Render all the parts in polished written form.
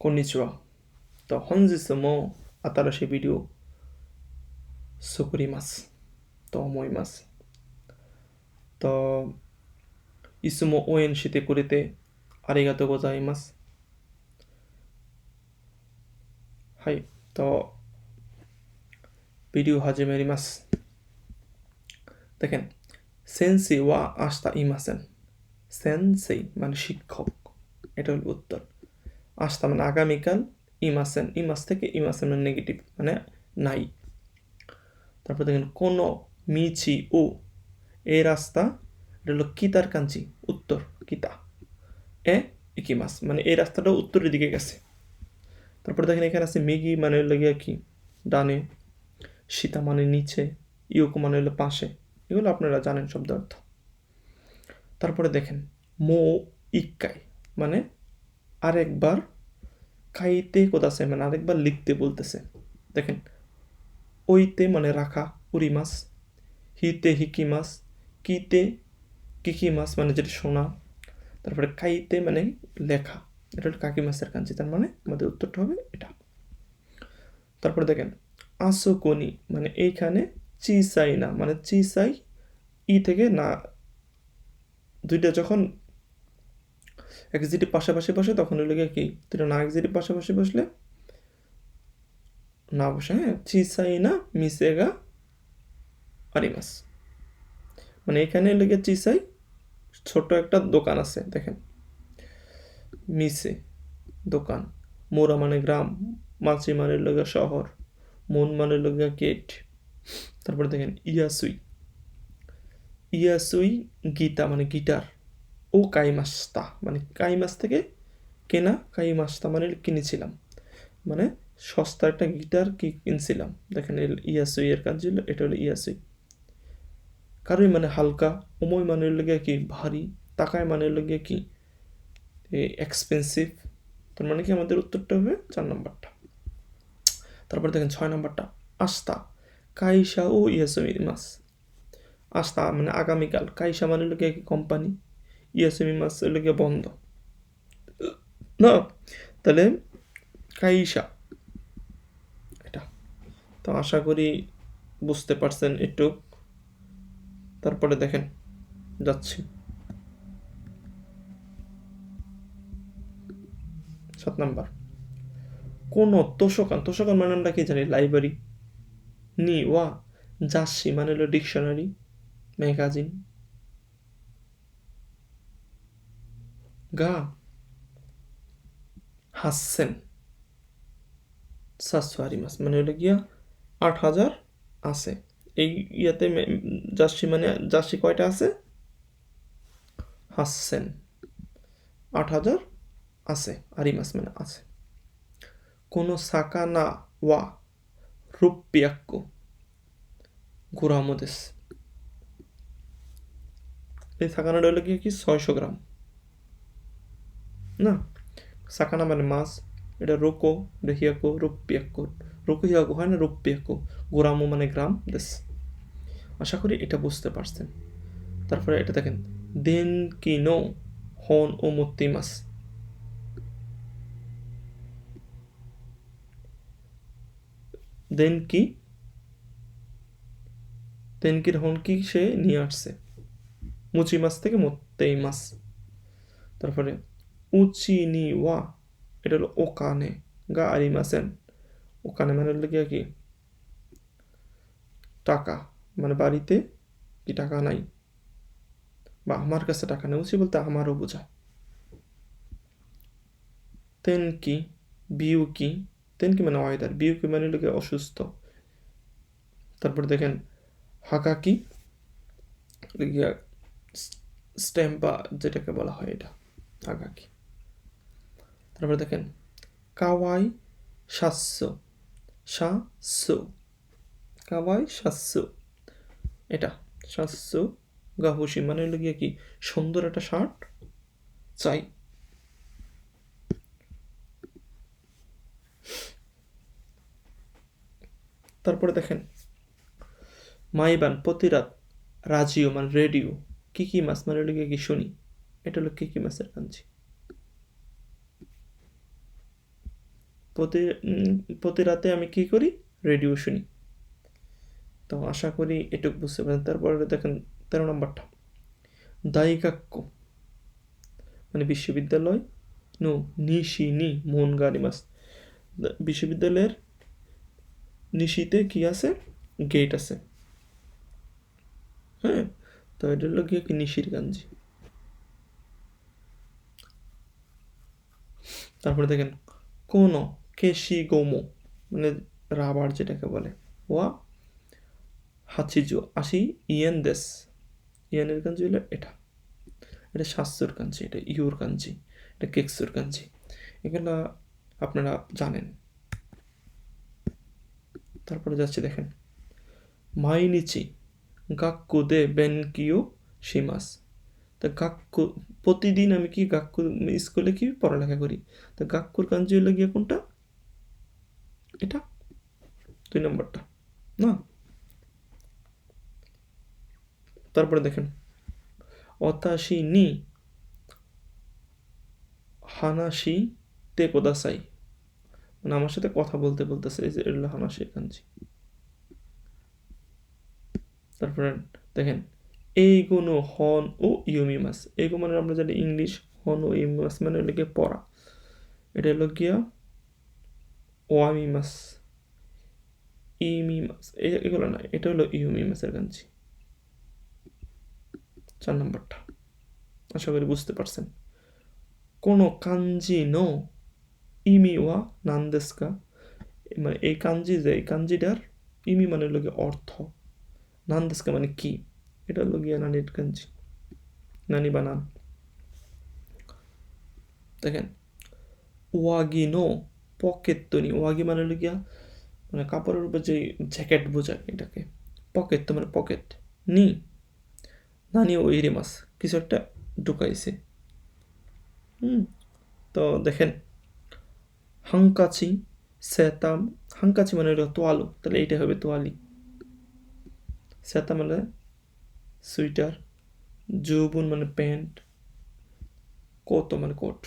konnichiwa. তো本日も新しいビデオ作りますと思います。といつも応援してくれてありがとうございます。はい、とビデオ始めます。দেখেন先生は明日いません。先生মানে শিক্ষক, এটা হল উত্তর। আস্তা মানে আগামীকাল, ইমাসেন ইমাস থেকে ইমাসেন মানে নেগেটিভ মানে নাই। তারপর দেখেন কোন মিচি ও এই রাস্তা, এটা হলো কিতার কাঞ্চি উত্তর কিতা এ ইকিমাস মানে এই রাস্তাটা উত্তরের দিকে গেছে। তারপর দেখেন এখানে আছে মিগি মানে লাগিয়া কি ডানে, সীতা মানে নিচে, ইউকো মানে হলো পাশে, এগুলো আপনারা জানেন শব্দ অর্থ। তারপরে দেখেন মো ইক্কাই মানে আরেকবার, কাইতে কোদাসে মানে আরেকবার লিখতে বলতেছে। দেখেন ওইতে মানে রাখা উরিমাস, হিতে হিকিমাস, কিতে কিকিমাস মানে যেটা শোনা, তারপরে কাইতে মানে লেখা, এটা হলো কাকিমাসের কাঞ্চি, তার মানে আমাদের উত্তরটা হবে এটা। তারপরে দেখেন আসোকনি মানে এইখানে, চিসাই না মানে চিসাই ই থেকে না, দুইটা যখন এক্সিটিভ পাশাপাশি বসে তখন হলো গিয়ে কি, দুটো না এক্সিটিভ পাশাপাশি বসলে না বসে, হ্যাঁ চিসাই না মিসেগা আরিমাস মানে এখানে লেগে চিসাই ছোট একটা দোকান আছে, দেখেন মিসে দোকান, মোরা মানে গ্রাম, মাছি মানে লেগে শহর, মন মানে লেগে গেট। তারপরে দেখেন ইয়াসুই, ইয়াসুই গীতা মানে গিটার, ও কাইমাস্তা মানে কাইমাস থেকে কেনা, কাইমাস্তা মানে কিনেছিলাম মানে সস্তা একটা গিটার কি কিনছিলাম। দেখেন ইয়াসুই এর কাজ ছিল, এটা হলো ইয়াসুই। কারুই মানে হালকা, ওমই মানে লেগে কি ভারী, তাকায় মানে লেগে কি এক্সপেন্সিভ, তার মানে কি আমাদের উত্তরটা হবে 4 নম্বরটা। তারপর দেখেন 6 নম্বরটা আস্তা কাইসা ও ইয়াসুমি মাস, আস্তা মানে আগামীকাল, কাইসা মানে লেগে কি কোম্পানি, ইয়াসুমি মাস লেগে বন্ধ না, তাহলে কাইসা এটা। তো আশা করি বুঝতে পারছেন একটু। তারপরে দেখেন যাচ্ছি 7 নাম্বার কোন তোষকান, তোষকান মানে আমরা কি জানি লাইব্রেরি, নি ওয়া জাসি মানে হলো ডিকশনারি ম্যাগাজিন, গা হাসেন সাসওয়ারি মাস মানে হলো গিয়া 8000 আছে। এই ইয়াতে জাসি মানে জাসি কয়টা আছে, হাসেন 8000 আছে, আরিমাস মানে আছে। কোনো সাকানা ওয়া রুপিয়াক্কো গুরামোদেস, এই সাকানাটা হলো কি 600 গ্রাম না, সাকানা মানে মাছ, এটা রোকো, এটা হিয়াকো, রুপিয়াক্কো, রোকো হিয়াকো হয় না, রুপিয়াক্কো, গোরামো মানে গ্রাম দেশ। আশা করি এটা বুঝতে পারছেন। তারপরে এটা দেখেন দেন কি নো হন ও মত্তি মাস, দেন কি, দেনকির হন কি সে নিয়ে আসছে, মুচি মাছ থেকে মত্তেই মাছ। তারপরে উচি নি ওয়া এটা হলো ওকানে গা আরিমাসেন, ওকানে মানে হলো কি টাকা মানে বাড়িতে কি টাকা নাই বা আমার কাছে টাকা নেই, উচি বলতে আমারও বোঝায়। তেনকি বিউকি, তেনকি মানে ওয়েদার, বিউকি মানে হলো অসুস্থ। তারপর দেখেন হাকাকি স্ট্যাম্পা যেটাকে বলা হয় এটা হাকাকি। তারপর দেখেন কাওয়াই সাতশো, সাতশো কাওয়াই সাতশো, এটা সাতশো গাহুসি মানে হলো গিয়ে কি সুন্দর একটা শার্ট চাই। তারপরে দেখেন মাইবান প্রতিরাত, রাজিও মানে রেডিও, কিকি মাস মানে হলো গিয়ে কি শুনি, এটা হলো কিকি মাসের কাঞ্জি। প্রতি রাতে আমি কি করি, রেডিও শুনি। তো আশা করি এটুকু বুঝতে পারেন। তারপরে দেখেন 13 নম্বরটা, দাইগাক্য মানে বিশ্ববিদ্যালয়, নো নিশি নি মন গারিমাস, বিশ্ববিদ্যালয়ের নিশিতে কি আছে, গেট আছে। হ্যাঁ, তো এটা হলো গিয়ে কি নিশির কাঞ্জি। তারপরে দেখেন কোন কেশি গোমো মানে রাবার যেটাকে বলে, ওয়া হাচিজু আশি ইয়েন দেশ, ইয়েনের কাঞ্জি হলো এটা, এটা শাস্ত্রর কাঞ্জি, এটা ইউর কাঞ্জি, এটা কেক্সুর কাঞ্জি, এগুলো আপনারা জানেন। তারপরে যাচ্ছে দেখেন মাইনিচি গাক্কু দে বেনকিও শিমাস, তা গাক্কু প্রতিদিন আমি কি গাক্কু স্কুলে কি পড়ালেখা করি, তো গাক্কুর কাঞ্জি হলো গিয়ে কোনটা, এটা 2 নম্বরটা না। তারপরে দেখেন অতাশি নি হানাশি তে কোদাসাই, মানে আমার সাথে কথা বলতে বলতেছে, এই যে এগুলো হানাশি কাঞ্জি। তারপরে দেখেন এইগুলো হন ও ইউমিমাস, এইগো মানে আমরা জানি ইংলিশ, হন ও ইউমিমাস মানে হলো গিয়ে পড়া, এটা হলো গিয়া ওয়ামিমাস, ইমিমাস, এগুলো না, এটা হলো ইউমিমাসের কাঞ্জি। 4 নম্বরটা আশা করি বুঝতে পারছেন। কোনো কাঞ্জি নো ইমি ওয়া নান্দেস্কা, মানে এই কাঞ্জি যে এই কাঞ্জিটার ইমি মানে হলো গিয়ে অর্থ, নান্দেস্কা মানে কি, এটা হলো গিয়া নানির কাঞ্জি, নানি বা নান। দেখেন Wague no pocket Toni, Wague মানে হলো গিয়া মানে কাপড়ের উপর যে জ্যাকেট বোঝায় এটাকে, পকেট তো মানে পকেট, নি নানি ও ইরিমাস কিছু একটা ঢুকাইছে। তো দেখেন হাঙ্কাচি সেতাম, হাঙ্কাচি মানে হলো তোয়ালো, তাহলে এইটা হবে তোয়ালি, সেতাম মানে সুইটার, জুবুন মানে প্যান্ট, কোট মানে কোট।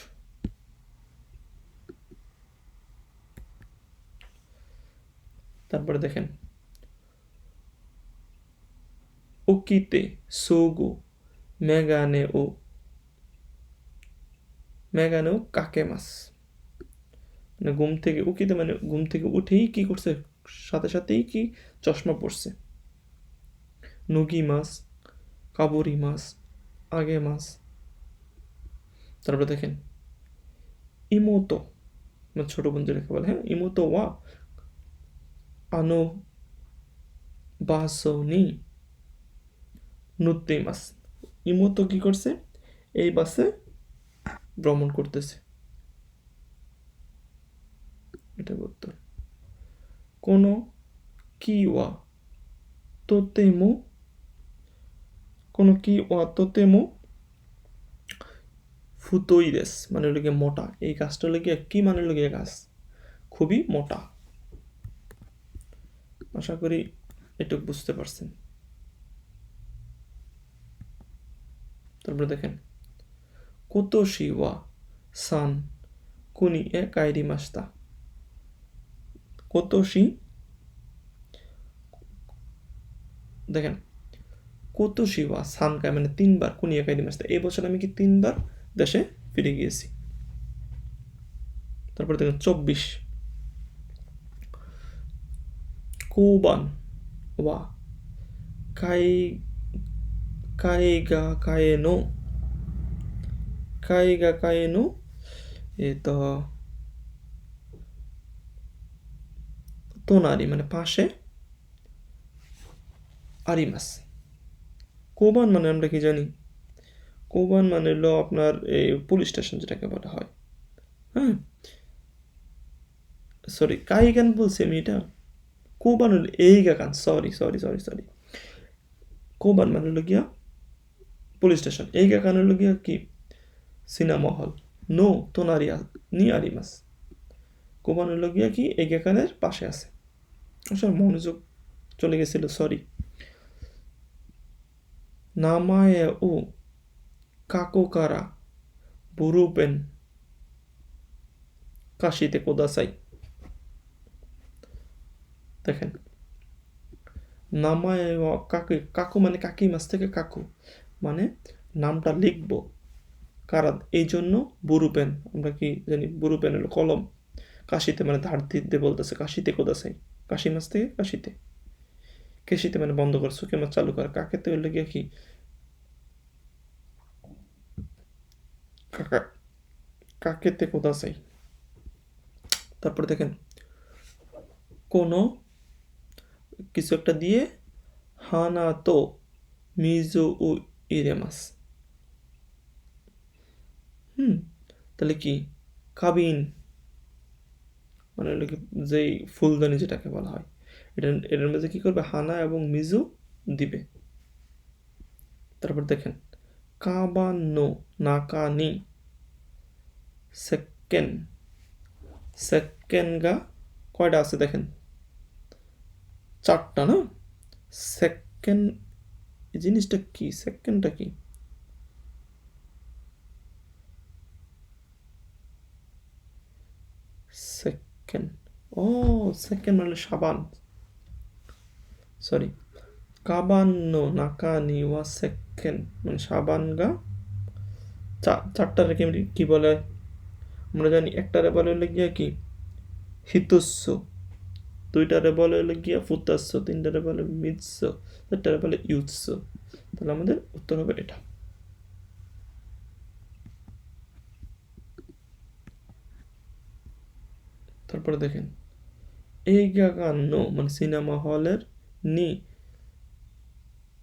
তারপরে দেখেন ওকিতে সোগো মেগানে ও কাকে মাস, মানে ঘুম থেকে উকিতে মানে ঘুম থেকে উঠেই কি করছে, সাথে সাথেই কি চশমা পড়ছে। নুগি মাছ, কাবুরি মাছ, আগে মাছ। তারপরে দেখেন ইমোতো মানে ছোট বোন যেটাকে বলে, হ্যাঁ ইমোতো ওয়া আনো বাসনি নুত্তে মাছ, ইমোতো কি করছে, এই বাসে ভ্রমণ করতেছে, এটা করতে। কোনো কি ওয়া তোতেমো, কোনো কি ওয়া তোতেমো ফুতোই দেশ মানে হলো গিয়ে মোটা, এই গাছটা হলো গিয়ে কি মানে হলো গিয়ে গাছ খুবই মোটা। আশা করি এটুকু বুঝতে পারছেন। তারপরে দেখেন কোতোশি ওয়া সান কুনি এ কাইরি মাস্তা, কোতোশি দেখেন কোতোশি ওয়া সান কাই মানে 3 বার, কুনি এ কাইরি মাস্তা এই বছর আমি কি 3 বার দেশে ফিরে গিয়েছি। তারপরে দেখেন 24 কোবান ওয়া কাই কাইগা কায়েনো, কাইগা কায়েনো তোনারি মানে পাশে, আরিমাস। কোবান মানে আমরা কি জানি, কোবান মানে হলো আপনার এই পুলিশ স্টেশন যেটাকে বলা হয়। হ্যাঁ সরি কাইগান বলছি আমি, এটা কোবান হলো এইগা কান, সরি সরি সরি সরি, কোবান মানে হলো গিয়া পুলিশ স্টেশন, এইগা কান হলো গিয়া কি সিনেমা হল, নো তোনারি নি আরিমাস, কোবান হলো গিয়া কি এইগা কানের পাশে আছে। আসলে মনোযোগ চলে গেছিল, সরি। নামায়ে ও কাকোকারা বুরুপেন কাশিতে কোদাসাই, দেখেন নামায় কাকু, কাকু মানে কাকিমাস থেকে কাকু, মানে নামটা লিখবো কারা, এই জন্য বুরু পেন, আমরা কি জানি বুরু পেন হলো কলম, কাশিতে মানে ধার দিতে বলতেছে, কাশিতে কোদাসাই, কাশি মাছ থেকে কাশিতে, কেশিতে মানে বন্ধ কর, সুকে মাছ চালু কর, কাকেতে হলে গিয়ে কি কাকা, কাকেতে কোদাসাই। তারপরে দেখেন কোনো কিছু একটা দিয়ে হানা তো মিজু ও ইরেমাস, তাহলে কি কাবিন মানে হলো কি যেই ফুলদানি যেটাকে বলা হয়, এটার মধ্যে কি করবে, হানা এবং মিজু দিবে। তারপর দেখেন কাবানো নাকানি সেকেন্ড, সেকেন্ড গা কয়টা আছে দেখেন, 4টা না। সেকেন্ড এই জিনিসটা কি, সেকেন্ডটা কি, সেকেন্ড, ও সেকেন্ড মানে সাবান, সরি, কাবানো নাকানি ওয়া সেকেন্ড মানে সাবান গা 4টারে কি বলে, আমরা জানি একটারে বলে হলে গিয়া কি হিতুস্য, 2টারে বলে হলে গিয়া ফুতাস্য, 3টারে বলে মিৎস্য, 4টারে বলে ইউৎস্য। তাহলে আমাদের উত্তর হবে এটা। তারপরে দেখেন এই গানো মানে সিনেমা হলের নি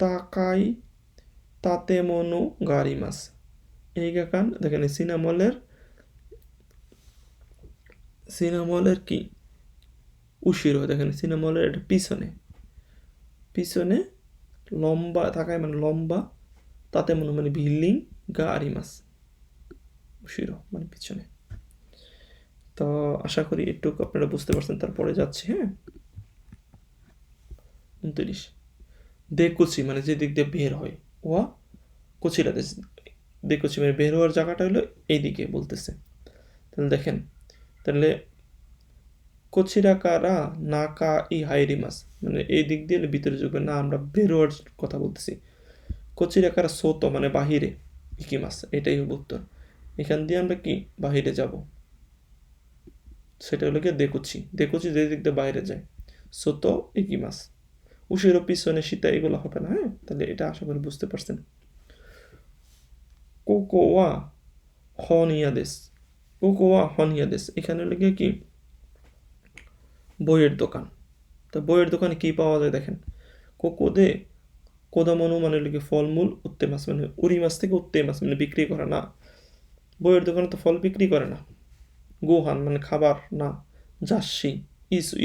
তাকাই তাতে মনো গাড়ি মাস, এই গান দেখেন সিনেমা হলের কি উশিরো, দেখেন সিনেমা হলের এটা পিছনে, পিছনে লম্বা তাকায় মানে লম্বা, তাতে মনে মানে বিল্ডিং গাড়ি মাস উশিরো মানে পিছনে। তো আশা করি একটু আপনারা বুঝতে পারছেন। তারপরে যাচ্ছি, হ্যাঁ 29 দেকুচি মানে যে দিক দিয়ে বের হয়, ওয়া কুচিরা দেকুচি মানে বের হওয়ার জায়গাটা হলো এইদিকে বলতেছে। তাহলে দেখেন, তাহলে কোচিরাকারা নাকা ই হাইরিমাস মানে এই দিক দিয়ে ভিতরে ঢুকবে না, আমরা বের হওয়ার কথা বলতেছি। কোচিরাকারা সোতো মানে বাহিরে ইকিমাস, এটাই হবে উত্তর। এখান দিয়ে আমরা কি বাহিরে যাব, সেটা হলো গিয়ে দেকুচি, দেকুচি যে দিক দিয়ে বাইরে যায়, সোতো ইকিমাস, উশিরো পিছনে সীতা এগুলো হবে না। হ্যাঁ, তাহলে এটা আশা করি বুঝতে পারছেন। কোকোয়া হনিয়াদেস, কোকোয়া হনিয়াদেস এখানে হলো গিয়ে কি বইয়ের দোকান। তা বইয়ের দোকানে কি পাওয়া যায় দেখেন, কোকোদে কোদামনু মানে হলো ফলমূল, উত্তে মাছ মানে উড়ি মাছ থেকে উত্তে মাছ মানে বিক্রি করে না, বইয়ের দোকানে তো ফল বিক্রি করে না। গোহান মানে খাবার না, জাসি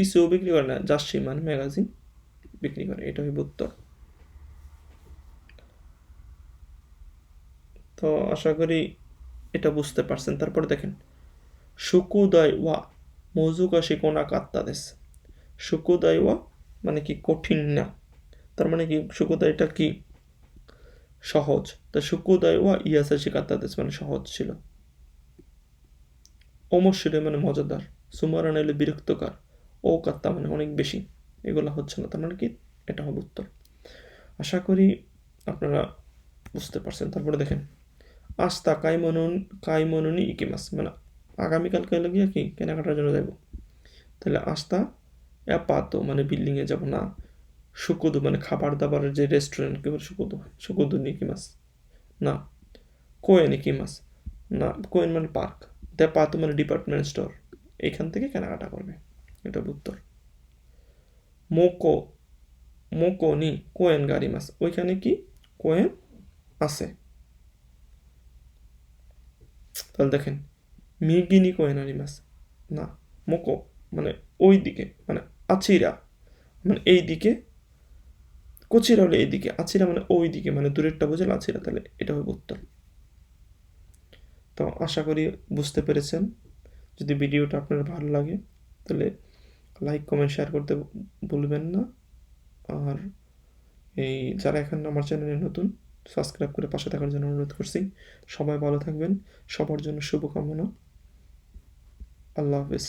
ইসুও বিক্রি করে না, জাসি মানে ম্যাগাজিন বিক্রি করে, এটা হইব উত্তর। তো আশা করি এটা বুঝতে পারছেন। তারপরে দেখেন শুকুদয় ওয়া মজুকাশি কোনা কাত্তাদেস, শুকুদয় ওয়া মানে কি কঠিন না, তার মানে কি শুকুদয়টা কি সহজ, তা শুকুদয় ওয়া ইয়াসাশি কাত্তাদেস মানে সহজ ছিল। অমশ্বরে মানে মজাদার, সুমারা নাইলে বিরক্তকার, ও কাত্তা মানে অনেক বেশি, এগুলো হচ্ছে না, তার মানে কি এটা হবে উত্তর। আশা করি আপনারা বুঝতে পারছেন। তারপরে দেখেন আস্তা কাইমনুনি ইকিমাস মানে আগামীকালকে হলে গিয়ে কি কেনাকাটার জন্য যাব, তাহলে আস্তা অ্যাপাতো মানে বিল্ডিংয়ে যাব না, শুকুদু মানে খাবার দাবারের যে রেস্টুরেন্ট কেবল শুকুদু, শুকুদু নিকিমাস না, কোয়েন ইকিমাস না, কোয়েন মানে পার্ক, দেপাতো মানে ডিপার্টমেন্ট স্টোর, এইখান থেকে কেনাকাটা করবে, এটা উত্তর। মোকো মোকো নি কোয়েন গাড়িমাস, ওইখানে কি কোয়েন আছে। তাহলে দেখেন মিগিনি কোয়েন আরিমাস না, মোকো মানে ওই দিকে মানে আচিরা মানে এই দিকে, কোচিরা হলে এই দিকে, আচিরা মানে ওই দিকে মানে দূরেরটা বোঝাল আচিরা, তাহলে এটা হবে উত্তর। তো আশা করি বুঝতে পেরেছেন। যদি ভিডিওটা আপনার ভালো লাগে তাহলে লাইক কমেন্ট শেয়ার করতে ভুলবেন না। আর এই যারা এখন আমার চ্যানেলে নতুন সাবস্ক্রাইব করে পাশে থাকার জন্য অনুরোধ করছি। সবাই ভালো থাকবেন, সবার জন্য শুভকামনা। আল্লাহ হাফেজ।